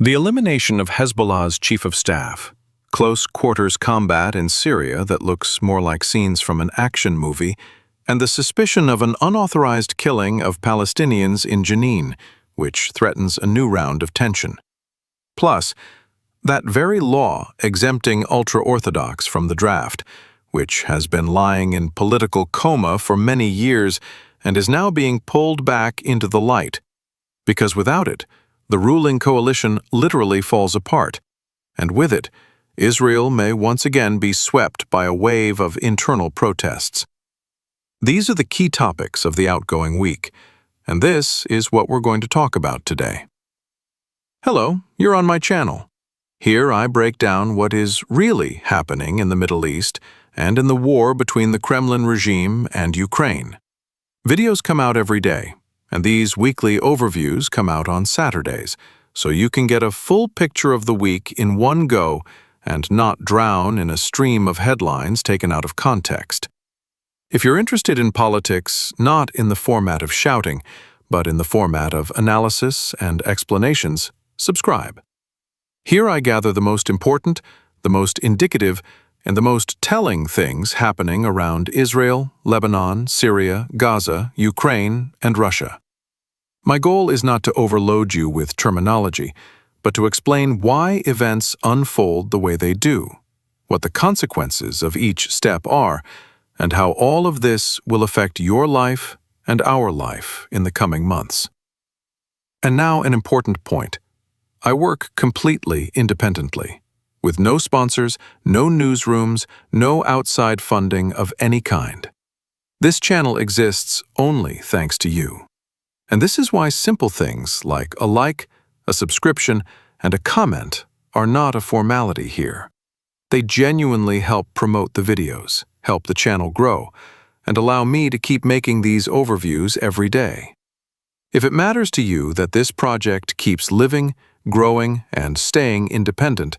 The elimination of Hezbollah's chief of staff, close quarters combat in Syria that looks more like scenes from an action movie, and the suspicion of an unauthorized killing of Palestinians in Jenin, which threatens a new round of tension. Plus, that very law exempting ultra-Orthodox from the draft, which has been lying in political coma for many years and is now being pulled back into the light, because without it, the ruling coalition literally falls apart, and with it, Israel may once again be swept by a wave of internal protests. These are the key topics of the outgoing week, and this is what we're going to talk about today. Hello, you're on my channel. Here I break down what is really happening in the Middle East and in the war between the Kremlin regime and Ukraine. Videos come out every day, and these weekly overviews come out on Saturdays, so you can get a full picture of the week in one go and not drown in a stream of headlines taken out of context. If you're interested in politics, not in the format of shouting, but in the format of analysis and explanations, subscribe. Here I gather the most important, the most indicative, and the most telling things happening around Israel, Lebanon, Syria, Gaza, Ukraine, and Russia. My goal is not to overload you with terminology, but to explain why events unfold the way they do, what the consequences of each step are, and how all of this will affect your life and our life in the coming months. And now an important point. I work completely independently, with no sponsors, no newsrooms, no outside funding of any kind. This channel exists only thanks to you. And this is why simple things like a like, a subscription, and a comment are not a formality here. They genuinely help promote the videos, help the channel grow, and allow me to keep making these overviews every day. If it matters to you that this project keeps living, growing, and staying independent,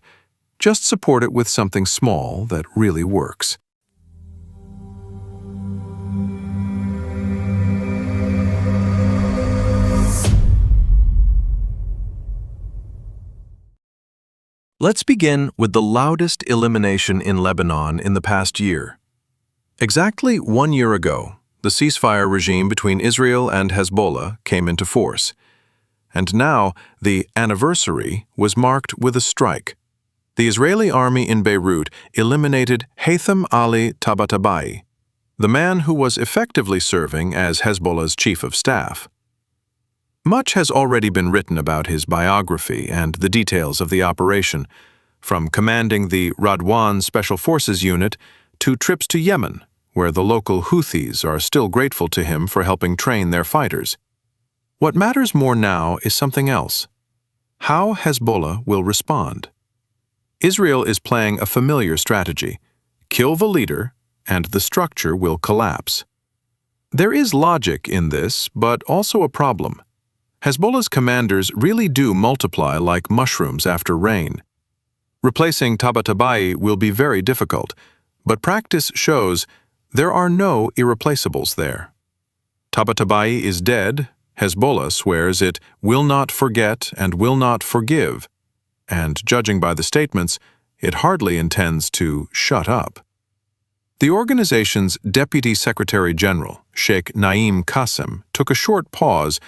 just support it with something small that really works. Let's begin with the loudest elimination in Lebanon in the past year. Exactly 1 year ago, the ceasefire regime between Israel and Hezbollah came into force. And now, the anniversary was marked with a strike. The Israeli army in Beirut eliminated Haytham Ali Tabatabai, the man who was effectively serving as Hezbollah's chief of staff. Much has already been written about his biography and the details of the operation, from commanding the Radwan Special Forces Unit to trips to Yemen, where the local Houthis are still grateful to him for helping train their fighters. What matters more now is something else: how Hezbollah will respond. Israel is playing a familiar strategy: kill the leader, and the structure will collapse. There is logic in this, but also a problem. Hezbollah's commanders really do multiply like mushrooms after rain. Replacing Tabatabai will be very difficult, but practice shows there are no irreplaceables there. Tabatabai is dead. Hezbollah swears it will not forget and will not forgive, and judging by the statements, it hardly intends to shut up. The organization's Deputy Secretary General, Sheikh Naim Qassem, took a short pause,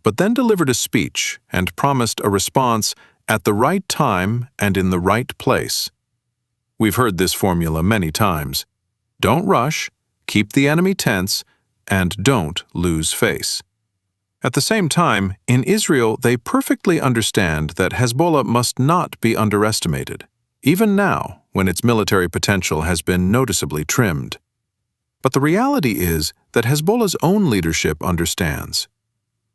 but then delivered a speech and promised a response at the right time and in the right place. We've heard this formula many times. Don't rush, keep the enemy tense, and don't lose face. At the same time, in Israel, they perfectly understand that Hezbollah must not be underestimated, even now when its military potential has been noticeably trimmed. But the reality is that Hezbollah's own leadership understands.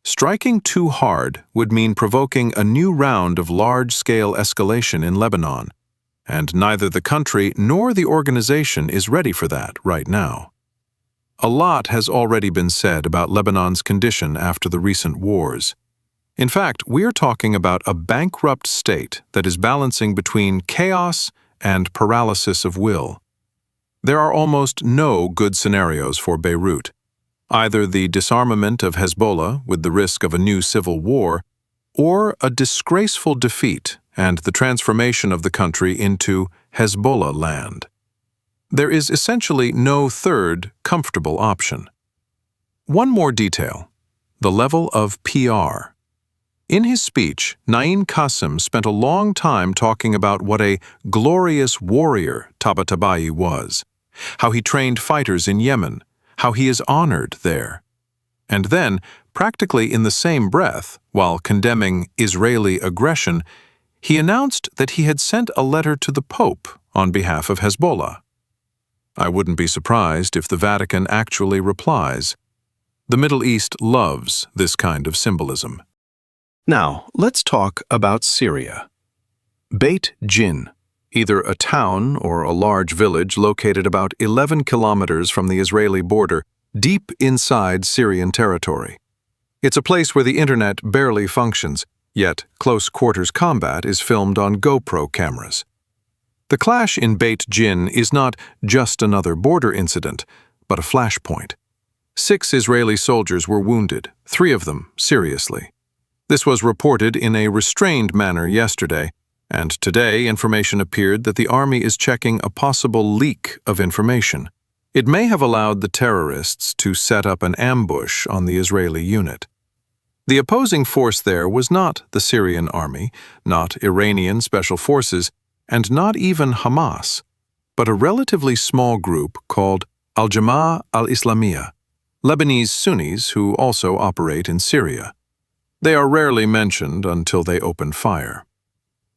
Striking too hard would mean provoking a new round of large-scale escalation in Lebanon, and neither the country nor the organization is ready for that right now. A lot has already been said about Lebanon's condition after the recent wars. In fact, we're talking about a bankrupt state that is balancing between chaos and paralysis of will. There are almost no good scenarios for Beirut. Either the disarmament of Hezbollah with the risk of a new civil war, or a disgraceful defeat and the transformation of the country into Hezbollah land. There is essentially no third, comfortable option. One more detail: the level of PR. In his speech, Naim Qassem spent a long time talking about what a glorious warrior Tabatabai was, how he trained fighters in Yemen, how he is honored there. And then, practically in the same breath, while condemning Israeli aggression, he announced that he had sent a letter to the Pope on behalf of Hezbollah. I wouldn't be surprised if the Vatican actually replies. The Middle East loves this kind of symbolism. Now, let's talk about Syria. Beit Jin, either a town or a large village located about 11 kilometers from the Israeli border, deep inside Syrian territory. It's a place where the internet barely functions, yet close-quarters combat is filmed on GoPro cameras. The clash in Beit Jin is not just another border incident, but a flashpoint. 6 Israeli soldiers were wounded, 3 of them seriously. This was reported in a restrained manner yesterday, and today information appeared that the army is checking a possible leak of information. It may have allowed the terrorists to set up an ambush on the Israeli unit. The opposing force there was not the Syrian army, not Iranian special forces, and not even Hamas, but a relatively small group called Al-Jama'ah al-Islamiyah, Lebanese Sunnis who also operate in Syria. They are rarely mentioned until they open fire.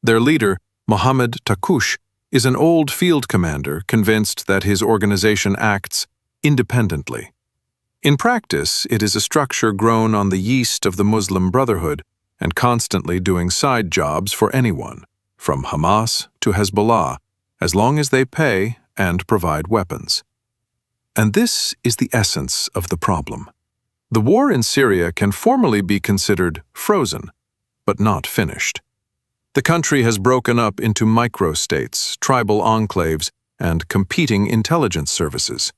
Their leader, Mohammed Takush, is an old field commander convinced that his organization acts independently. In practice, it is a structure grown on the yeast of the Muslim Brotherhood and constantly doing side jobs for anyone, from Hamas to Hezbollah, as long as they pay and provide weapons. And this is the essence of the problem. The war in Syria can formally be considered frozen, but not finished. The country has broken up into microstates, tribal enclaves, and competing intelligence services.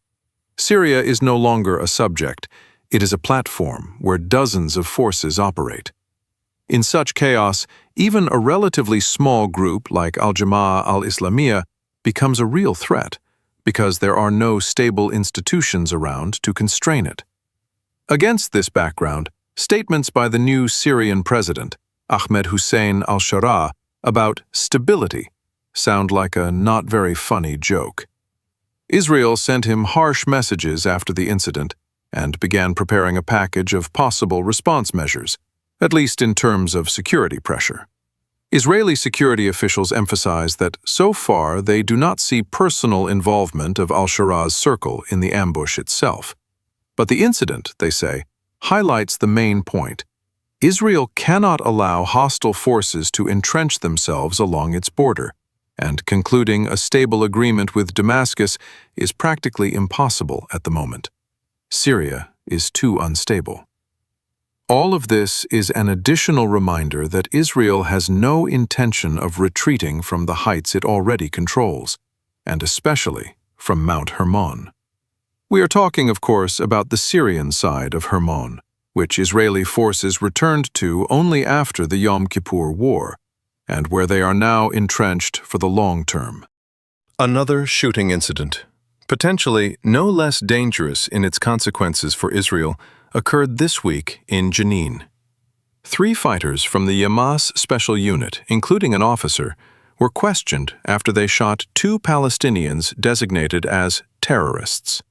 Syria is no longer a subject, it is a platform where dozens of forces operate. In such chaos, even a relatively small group like Al-Jama'ah al-Islamiyah becomes a real threat, because there are no stable institutions around to constrain it. Against this background, statements by the new Syrian president, Ahmed Hussein al-Shara, about stability sound like a not very funny joke. Israel sent him harsh messages after the incident and began preparing a package of possible response measures, at least in terms of security pressure. Israeli security officials emphasize that so far they do not see personal involvement of al-Shara's circle in the ambush itself. But the incident, they say, highlights the main point. Israel cannot allow hostile forces to entrench themselves along its border, and concluding a stable agreement with Damascus is practically impossible at the moment. Syria is too unstable. All of this is an additional reminder that Israel has no intention of retreating from the heights it already controls, and especially from Mount Hermon. We are talking, of course, about the Syrian side of Hermon, which Israeli forces returned to only after the Yom Kippur War, and where they are now entrenched for the long term. Another shooting incident, potentially no less dangerous in its consequences for Israel, occurred this week in Jenin. 3 fighters from the Hamas special unit, including an officer, were questioned after they shot 2 Palestinians designated as terrorists.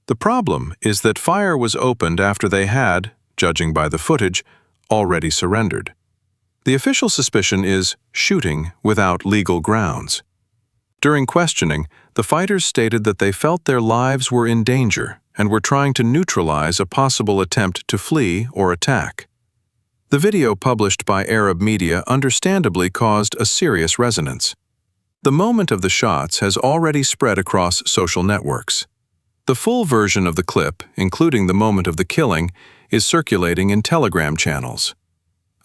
The problem is that fire was opened after they had, judging by the footage, already surrendered. The official suspicion is shooting without legal grounds. During questioning, the fighters stated that they felt their lives were in danger and were trying to neutralize a possible attempt to flee or attack. The video published by Arab media understandably caused a serious resonance. The moment of the shots has already spread across social networks. The full version of the clip, including the moment of the killing, is circulating in Telegram channels.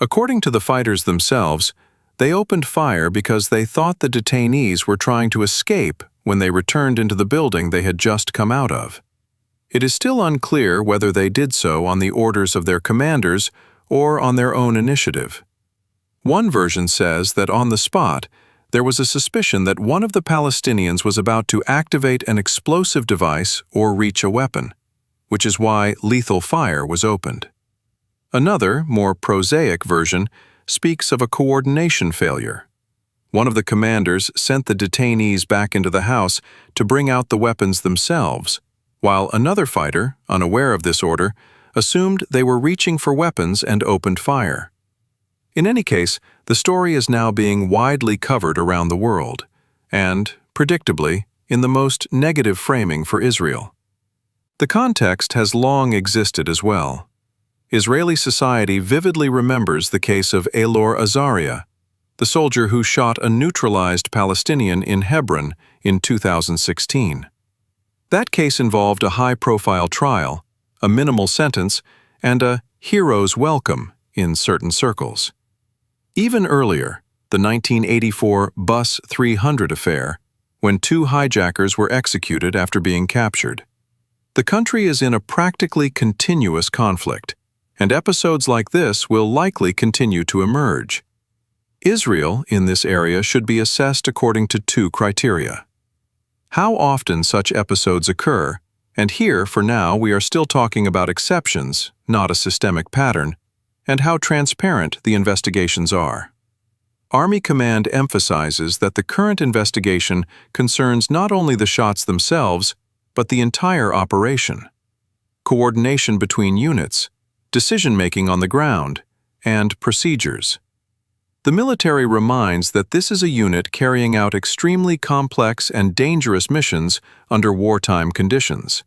According to the fighters themselves, they opened fire because they thought the detainees were trying to escape when they returned into the building they had just come out of. It is still unclear whether they did so on the orders of their commanders or on their own initiative. One version says that on the spot, there was a suspicion that one of the Palestinians was about to activate an explosive device or reach a weapon, which is why lethal fire was opened. Another, more prosaic version speaks of a coordination failure. One of the commanders sent the detainees back into the house to bring out the weapons themselves, while another fighter, unaware of this order, assumed they were reaching for weapons and opened fire. In any case, the story is now being widely covered around the world, and, predictably, in the most negative framing for Israel. The context has long existed as well. Israeli society vividly remembers the case of Elor Azaria, the soldier who shot a neutralized Palestinian in Hebron in 2016. That case involved a high-profile trial, a minimal sentence, and a hero's welcome in certain circles. Even earlier, the 1984 Bus 300 affair, when 2 hijackers were executed after being captured. The country is in a practically continuous conflict, and episodes like this will likely continue to emerge. Israel in this area should be assessed according to 2 criteria. How often such episodes occur, and here, for now, we are still talking about exceptions, not a systemic pattern, and how transparent the investigations are. Army Command emphasizes that the current investigation concerns not only the shots themselves, but the entire operation. Coordination between units, decision-making on the ground, and procedures. The military reminds that this is a unit carrying out extremely complex and dangerous missions under wartime conditions,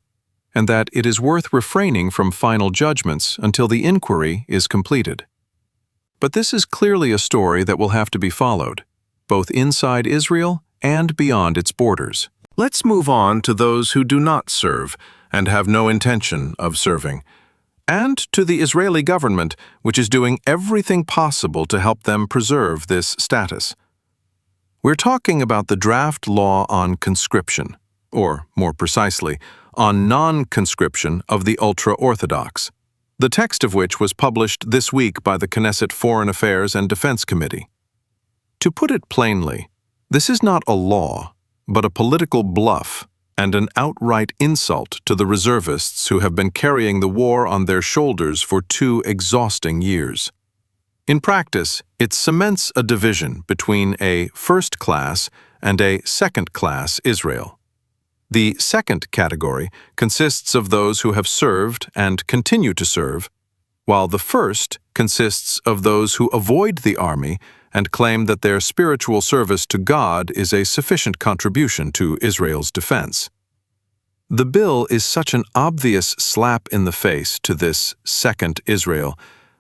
and that it is worth refraining from final judgments until the inquiry is completed. But this is clearly a story that will have to be followed, both inside Israel and beyond its borders. Let's move on to those who do not serve and have no intention of serving, and to the Israeli government, which is doing everything possible to help them preserve this status. We're talking about the draft law on conscription, or more precisely, on non-conscription of the ultra-Orthodox, the text of which was published this week by the Knesset Foreign Affairs and Defense Committee. To put it plainly, this is not a law, but a political bluff and an outright insult to the reservists who have been carrying the war on their shoulders for 2 exhausting years. In practice, it cements a division between a first-class and a second-class Israel. The second category consists of those who have served and continue to serve, while the first consists of those who avoid the army and claim that their spiritual service to God is a sufficient contribution to Israel's defense. The bill is such an obvious slap in the face to this second Israel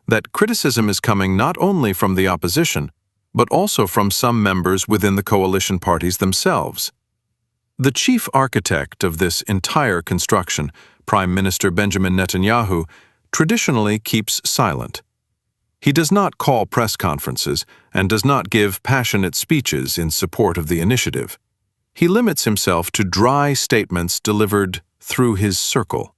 that criticism is coming not only from the opposition, but also from some members within the coalition parties themselves. The chief architect of this entire construction, Prime Minister Benjamin Netanyahu, traditionally keeps silent. He does not call press conferences and does not give passionate speeches in support of the initiative. He limits himself to dry statements delivered through his circle.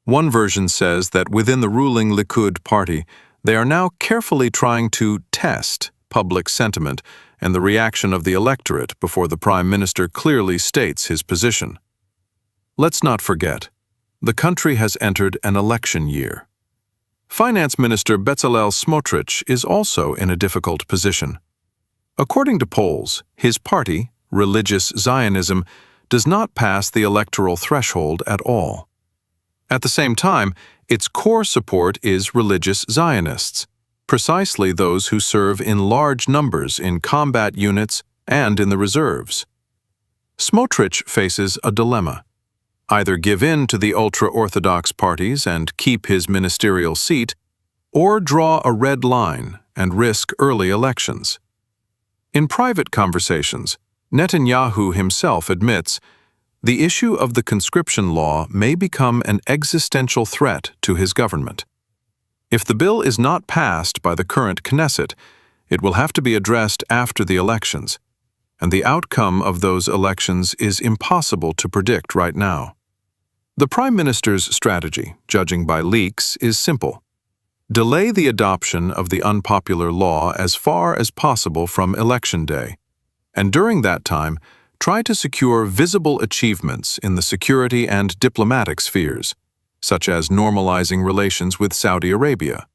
One version says that within the ruling Likud party, they are now carefully trying to test public sentiment and the reaction of the electorate before the Prime Minister clearly states his position. Let's not forget, the country has entered an election year. Finance Minister Bezalel Smotrich is also in a difficult position. According to polls, his party, Religious Zionism, does not pass the electoral threshold at all. At the same time, its core support is religious Zionists, precisely those who serve in large numbers in combat units and in the reserves. Smotrich faces a dilemma: either give in to the ultra-Orthodox parties and keep his ministerial seat, or draw a red line and risk early elections. In private conversations, Netanyahu himself admits the issue of the conscription law may become an existential threat to his government. If the bill is not passed by the current Knesset, it will have to be addressed after the elections, and the outcome of those elections is impossible to predict right now. The Prime Minister's strategy, judging by leaks, is simple: Delay the adoption of the unpopular law as far as possible from Election Day, and during that time, try to secure visible achievements in the security and diplomatic spheres, such as normalizing relations with Saudi Arabia.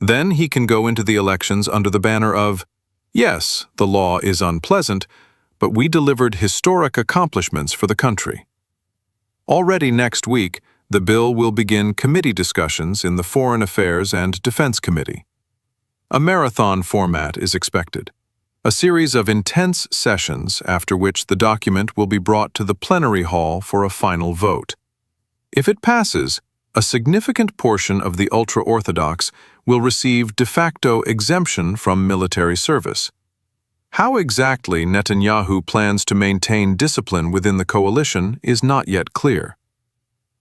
Then he can go into the elections under the banner of, "Yes, the law is unpleasant, but we delivered historic accomplishments for the country." Already next week, the bill will begin committee discussions in the Foreign Affairs and Defense Committee. A marathon format is expected, a series of intense sessions after which the document will be brought to the plenary hall for a final vote. If it passes, a significant portion of the ultra-Orthodox will receive de facto exemption from military service. How exactly Netanyahu plans to maintain discipline within the coalition is not yet clear.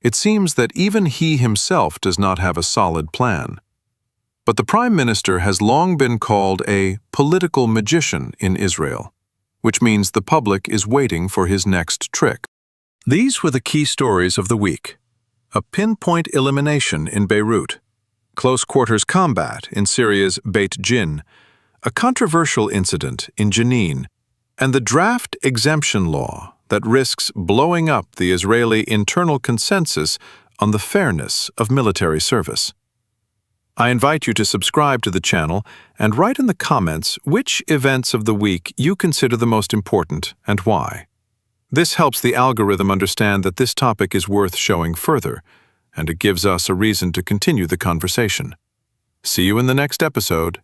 It seems that even he himself does not have a solid plan. But the Prime Minister has long been called a political magician in Israel, which means the public is waiting for his next trick. These were the key stories of the week. A pinpoint elimination in Beirut, close quarters combat in Syria's Beit Jin, a controversial incident in Jenin, and the draft exemption law that risks blowing up the Israeli internal consensus on the fairness of military service. I invite you to subscribe to the channel and write in the comments which events of the week you consider the most important and why. This helps the algorithm understand that this topic is worth showing further, and it gives us a reason to continue the conversation. See you in the next episode.